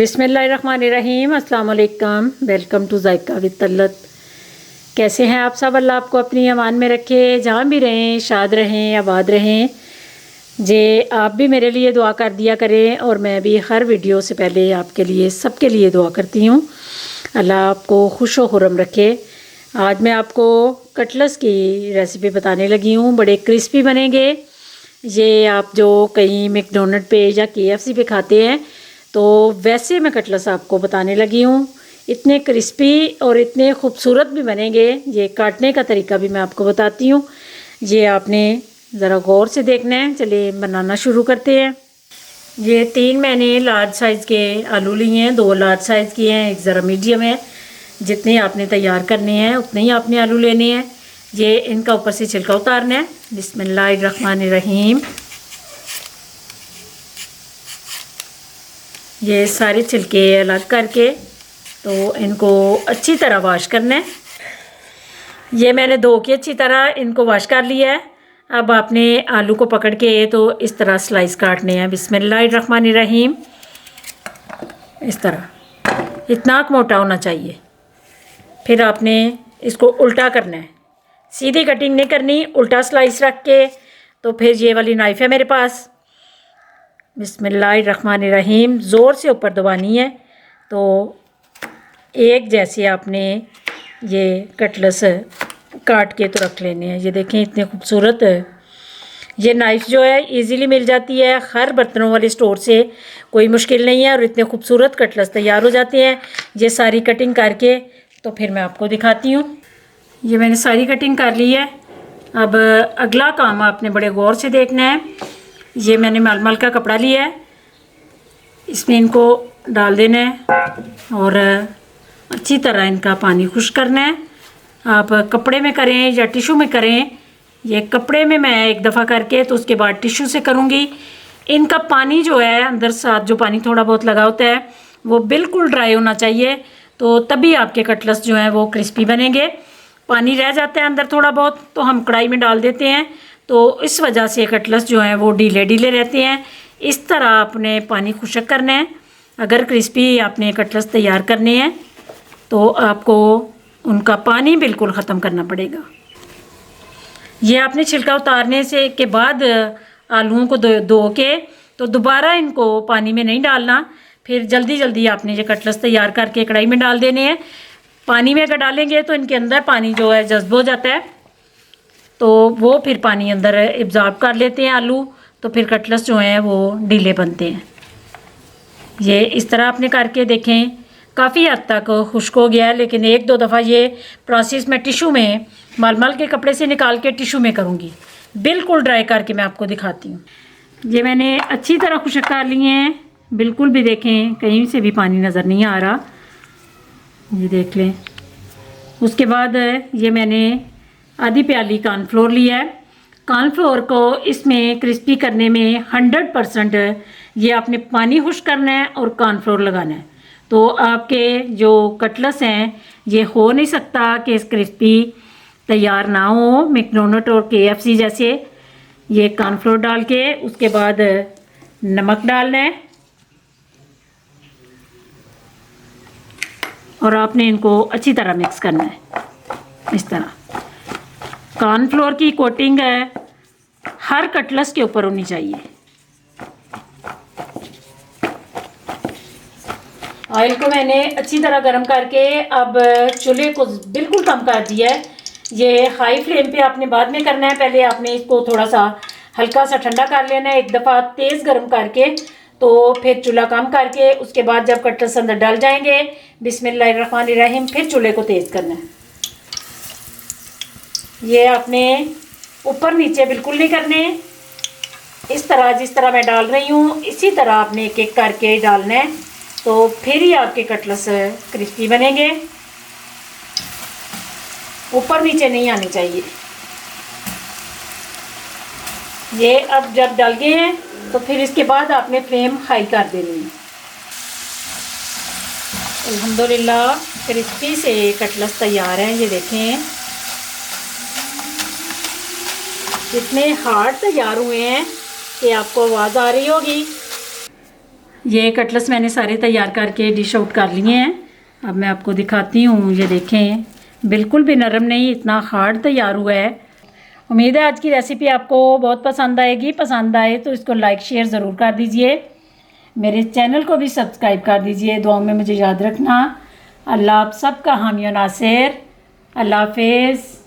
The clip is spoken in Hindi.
बिस्मिल्लाहिर्रहमानिर्रहीम, अस्सलाम वालेकुम। Welcome to Zaika with Talat. कैसे हैं आप सब? अल्लाह आपको अपनी अमान में रखे, जहाँ भी रहें शाद रहें, आबाद रहें। जे आप भी मेरे लिए दुआ कर दिया करें और मैं भी हर वीडियो से पहले आपके लिए सबके लिए दुआ करती हूँ। अल्लाह आपको खुश व खुर्रम रखे। आज मैं आपको कटलस की रेसिपी बताने लगी हूँ। बड़े क्रिस्पी बनेंगे ये। आप जो कहीं मैकडोनल्ड पे या KFC पे खाते हैं तो वैसे मैं कटलस आपको बताने लगी हूँ। इतने क्रिस्पी और इतने खूबसूरत भी बनेंगे। ये काटने का तरीका भी मैं आपको बताती हूँ। ये आपने ज़रा गौर से देखना है। चलिए बनाना शुरू करते हैं। ये 3 मैंने लार्ज साइज़ के आलू लिए हैं। 2 लार्ज साइज़ के हैं, एक ज़रा मीडियम है। जितने आपने तैयार करने हैं उतने ही आपने आलू लेने हैं। ये इनका ऊपर से छिलका उतारना है। बिस्मिल्लाहिर्रहमानिर्रहीम। ये सारे छिलके अलग करके तो इनको अच्छी तरह वॉश करना है। ये मैंने धो के अच्छी तरह इनको वॉश कर लिया है। अब आपने आलू को पकड़ के तो इस तरह स्लाइस काटने हैं। बिस्मिल्लाहिर्रहमानिर्रहीम। इस तरह इतना मोटा होना चाहिए। फिर आपने इसको उल्टा करना है। सीधी कटिंग नहीं करनी, उल्टा स्लाइस रख के। तो फिर ये वाली नाइफ़ है मेरे पास। बिस्मिल्लाहिर्रहमानिर्रहीम। ज़ोर से ऊपर दबानी है तो एक जैसे आपने ये कटलस काट के तो रख लेने हैं। ये देखें इतने खूबसूरत। ये नाइफ़ जो है इजीली मिल जाती है हर बर्तनों वाले स्टोर से, कोई मुश्किल नहीं है। और इतने खूबसूरत कटलस तैयार हो जाते हैं। ये सारी कटिंग करके तो फिर मैं आपको दिखाती हूँ। ये मैंने सारी कटिंग कर ली है। अब अगला काम आपने बड़े गौर से देखना है। ये मैंने मलमल का कपड़ा लिया है, इसमें इनको डाल देना है और अच्छी तरह इनका पानी खुश्क करना है। आप कपड़े में करें या टिशू में करें। ये कपड़े में मैं एक दफ़ा करके तो उसके बाद टिशू से करूँगी। इनका पानी जो है अंदर साथ जो पानी थोड़ा बहुत लगा होता है वो बिल्कुल ड्राई होना चाहिए, तो तभी आपके कटलस जो हैं वो क्रिस्पी बनेंगे। पानी रह जाता है अंदर थोड़ा बहुत तो हम कढ़ाई में डाल देते हैं, तो इस वजह से कटलस जो हैं वो ढीले ढीले रहते हैं। इस तरह आपने पानी खुश्क करना है। अगर क्रिस्पी आपने कटलस तैयार करने हैं तो आपको उनका पानी बिल्कुल ख़त्म करना पड़ेगा। ये आपने छिलका उतारने से के बाद आलूओं को धो के तो दोबारा इनको पानी में नहीं डालना। फिर जल्दी जल्दी आपने ये कटलस तैयार करके कढ़ाई में डाल देने हैं। पानी में अगर डालेंगे तो इनके अंदर पानी जो है जज्ब हो जाता है, तो वो फिर पानी अंदर एब्जॉर्ब कर लेते हैं आलू, तो फिर कटलस जो हैं वो ढीले बनते हैं। ये इस तरह आपने करके देखें। काफ़ी हद तक खुश्क हो गया है, लेकिन 1-2 दफ़ा ये प्रोसेस मैं टिशू में मलमल के कपड़े से निकाल के टिशू में करूँगी। बिल्कुल ड्राई करके मैं आपको दिखाती हूँ। ये मैंने अच्छी तरह खुश्क कर लिए हैं। बिल्कुल भी देखें कहीं से भी पानी नज़र नहीं आ रहा। ये देख लें। उसके बाद ये मैंने आधी प्याली कॉर्नफ्लोर लिया है। कॉर्नफ्लोर को इसमें क्रिस्पी करने में 100% ये आपने पानी खुश्क करना है और कॉर्नफ्लोर लगाना है। तो आपके जो कटलस हैं ये हो नहीं सकता कि क्रिस्पी तैयार ना हो मैकडोनल्ड और KFC जैसे। ये कॉर्नफ्लोर डाल के उसके बाद नमक डालना है और आपने इनको अच्छी तरह मिक्स करना है। इस तरह कॉर्नफ्लोर की कोटिंग हर कटलस के ऊपर होनी चाहिए। ऑयल को मैंने अच्छी तरह गर्म करके अब चूल्हे को बिल्कुल कम कर दिया है। ये हाई फ्लेम पे आपने बाद में करना है। पहले आपने इसको थोड़ा सा हल्का सा ठंडा कर लेना है। एक दफ़ा तेज़ गर्म करके तो फिर चूल्हा कम करके उसके बाद जब कटलस अंदर डाल जाएंगे, बिस्मिल्लाहिर्रहमानिर्रहीम, फिर चूल्हे को तेज़ करना है। ये आपने ऊपर नीचे बिल्कुल नहीं करने। इस तरह जिस तरह मैं डाल रही हूँ इसी तरह आपने एक एक करके डालना है, तो फिर ही आपके कटलस क्रिस्पी बनेंगे। ऊपर नीचे नहीं आने चाहिए। ये अब जब डल गए हैं तो फिर इसके बाद आपने फ्लेम हाई कर देनी है। अल्हम्दुलिल्लाह क्रिस्पी से कटलस तैयार हैं। ये देखें कितने हार्ड तैयार हुए हैं कि आपको आवाज़ आ रही होगी। ये कटलेट्स मैंने सारे तैयार करके डिश आउट कर लिए हैं। अब मैं आपको दिखाती हूँ। ये देखें, बिल्कुल भी नरम नहीं, इतना हार्ड तैयार हुआ है। उम्मीद है आज की रेसिपी आपको बहुत पसंद आएगी। पसंद आए तो इसको लाइक शेयर ज़रूर कर दीजिए। मेरे चैनल को भी सब्सक्राइब कर दीजिए। दुआओं में मुझे याद रखना। अल्लाह आप सबका हामी और नासिर। अल्लाह हाफिज़।